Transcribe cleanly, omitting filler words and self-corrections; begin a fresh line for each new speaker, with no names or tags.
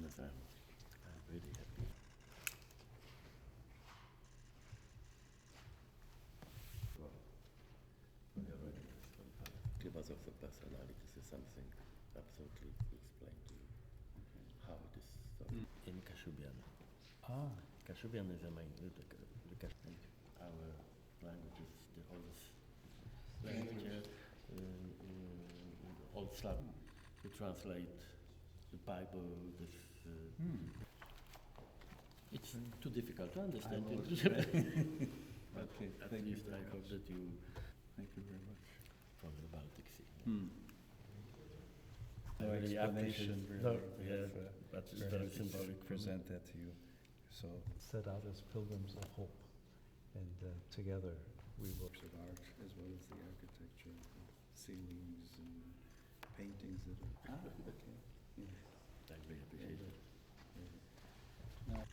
understand. I'm really happy. Well, for your readiness for the pilot. Give us of the personality. This is something absolutely explained to you. How it is in Kashubian.
Ah,
Kashubian is a main, our language is the oldest language, Old Slav, to translate the Bible. It's too difficult to understand.
okay.
At
Thank you
least I
very
hope
much.
that you
Thank you very much.
from the Baltic Sea.
No
I really
explanation,
appreciate-
really.
No, yeah, but it's
very
very
happy to
symbolic for me.
present that to you. So, set out as pilgrims of hope, and together we will. Of art, as well as the architecture, ceilings and paintings that are. Okay. Yeah.
I really appreciate it.
Now,